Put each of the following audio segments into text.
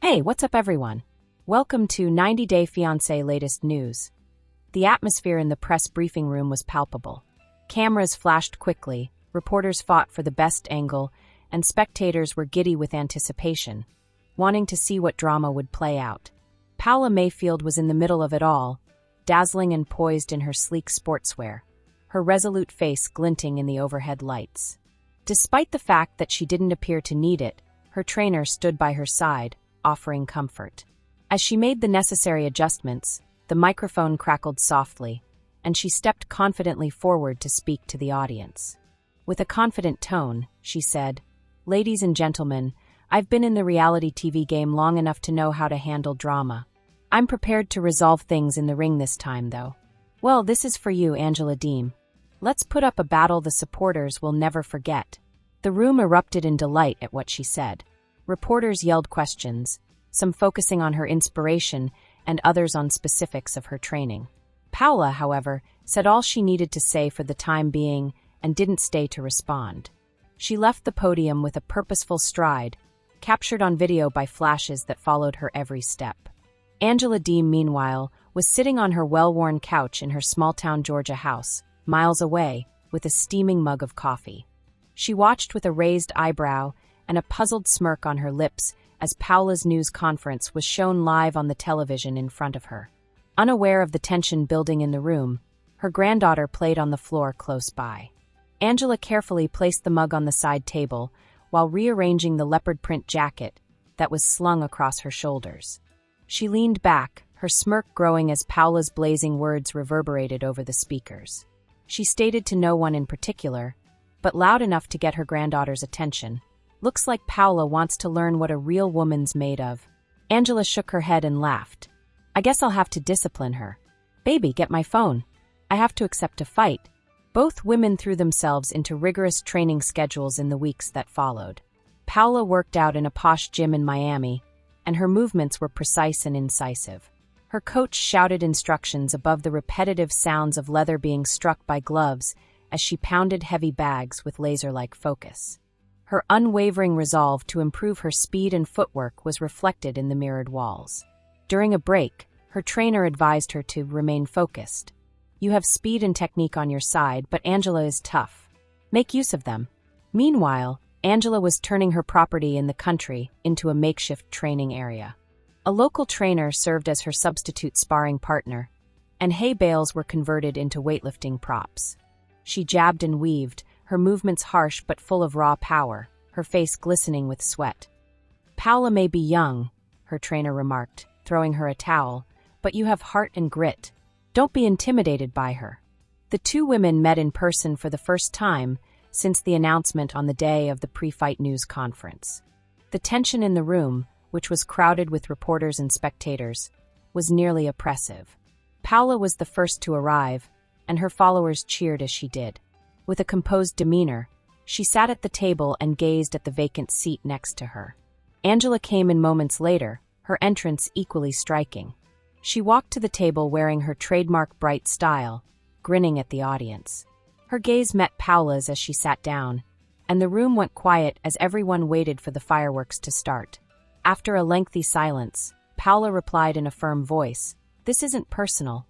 Hey, what's up everyone? Welcome to 90 Day Fiancé latest news. The atmosphere in the press briefing room was palpable. Cameras flashed quickly, reporters fought for the best angle, and spectators were giddy with anticipation, wanting to see what drama would play out. Paola Mayfield was in the middle of it all, dazzling and poised in her sleek sportswear, her resolute face glinting in the overhead lights. Despite the fact that she didn't appear to need it, her trainer stood by her side, offering comfort. As she made the necessary adjustments, the microphone crackled softly, and she stepped confidently forward to speak to the audience. With a confident tone, she said, "Ladies and gentlemen, I've been in the reality TV game long enough to know how to handle drama. I'm prepared to resolve things in the ring this time, though. Well, this is for you, Angela Deem. Let's put up a battle the supporters will never forget." The room erupted in delight at what she said. Reporters yelled questions, some focusing on her inspiration and others on specifics of her training. Paola, however, said all she needed to say for the time being and didn't stay to respond. She left the podium with a purposeful stride, captured on video by flashes that followed her every step. Angela Deem, meanwhile, was sitting on her well-worn couch in her small-town Georgia house, miles away, with a steaming mug of coffee. She watched with a raised eyebrow and a puzzled smirk on her lips as Paola's news conference was shown live on the television in front of her. Unaware of the tension building in the room, her granddaughter played on the floor close by. Angela carefully placed the mug on the side table while rearranging the leopard print jacket that was slung across her shoulders. She leaned back, her smirk growing as Paola's blazing words reverberated over the speakers. She stated to no one in particular, but loud enough to get her granddaughter's attention, "Looks like Paola wants to learn what a real woman's made of." Angela shook her head and laughed. "I guess I'll have to discipline her. Baby, get my phone. I have to accept a fight." Both women threw themselves into rigorous training schedules in the weeks that followed. Paola worked out in a posh gym in Miami, and her movements were precise and incisive. Her coach shouted instructions above the repetitive sounds of leather being struck by gloves as she pounded heavy bags with laser-like focus. Her unwavering resolve to improve her speed and footwork was reflected in the mirrored walls. During a break, her trainer advised her to remain focused. "You have speed and technique on your side, but Angela is tough. Make use of them." Meanwhile, Angela was turning her property in the country into a makeshift training area. A local trainer served as her substitute sparring partner, and hay bales were converted into weightlifting props. She jabbed and weaved, her movements harsh but full of raw power, her face glistening with sweat. "Paola may be young," her trainer remarked, throwing her a towel, "but you have heart and grit. Don't be intimidated by her." The two women met in person for the first time since the announcement on the day of the pre-fight news conference. The tension in the room, which was crowded with reporters and spectators, was nearly oppressive. Paola was the first to arrive, and her followers cheered as she did. With a composed demeanor, she sat at the table and gazed at the vacant seat next to her. Angela came in moments later, her entrance equally striking. She walked to the table wearing her trademark bright style, grinning at the audience. Her gaze met Paola's as she sat down, and the room went quiet as everyone waited for the fireworks to start. After a lengthy silence, Paola replied in a firm voice, "This isn't personal.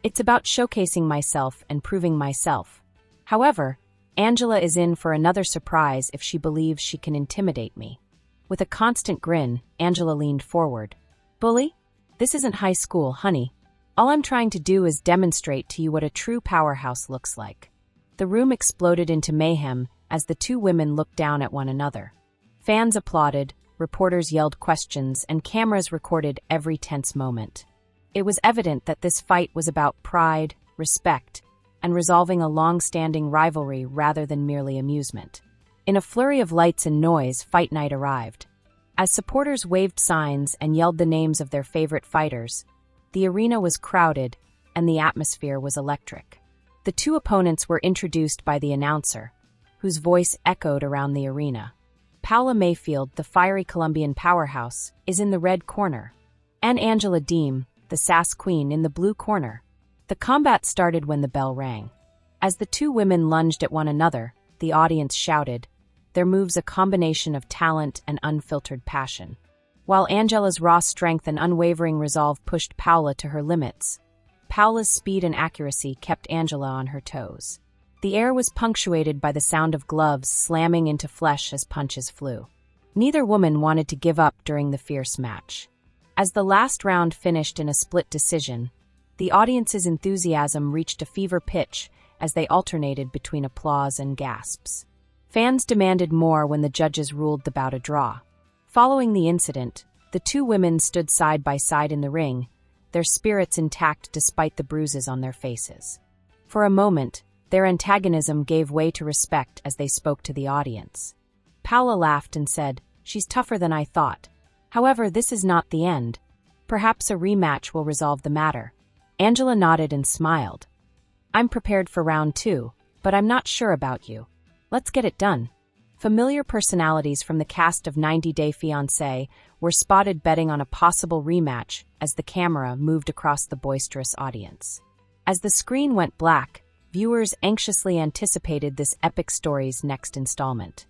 It's about showcasing myself and proving myself. However, Angela is in for another surprise if she believes she can intimidate me." With a constant grin, Angela leaned forward. "Bully? This isn't high school, honey. All I'm trying to do is demonstrate to you what a true powerhouse looks like." The room exploded into mayhem as the two women looked down at one another. Fans applauded, reporters yelled questions, and cameras recorded every tense moment. It was evident that this fight was about pride, respect, and resolving a long-standing rivalry rather than merely amusement. In a flurry of lights and noise, fight night arrived. As supporters waved signs and yelled the names of their favorite fighters, the arena was crowded and the atmosphere was electric. The two opponents were introduced by the announcer, whose voice echoed around the arena. Paola Mayfield, the fiery Colombian powerhouse, is in the red corner, and Angela Deem, the sass queen, in the blue corner. The combat started when the bell rang. As the two women lunged at one another, the audience shouted, their moves a combination of talent and unfiltered passion. While Angela's raw strength and unwavering resolve pushed Paola to her limits, Paola's speed and accuracy kept Angela on her toes. The air was punctuated by the sound of gloves slamming into flesh as punches flew. Neither woman wanted to give up during the fierce match. As the last round finished in a split decision, the audience's enthusiasm reached a fever pitch as they alternated between applause and gasps. Fans demanded more when the judges ruled the bout a draw. Following the incident, the two women stood side by side in the ring, their spirits intact despite the bruises on their faces. For a moment, their antagonism gave way to respect as they spoke to the audience. Paola laughed and said, "She's tougher than I thought. However, this is not the end. Perhaps a rematch will resolve the matter." Angela nodded and smiled. "I'm prepared for round 2, but I'm not sure about you. Let's get it done." Familiar personalities from the cast of 90 Day Fiancé were spotted betting on a possible rematch as the camera moved across the boisterous audience. As the screen went black, viewers anxiously anticipated this epic story's next installment.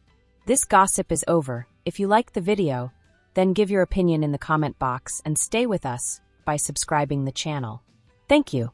This gossip is over. If you like the video, then give your opinion in the comment box and stay with us by subscribing the channel. Thank you.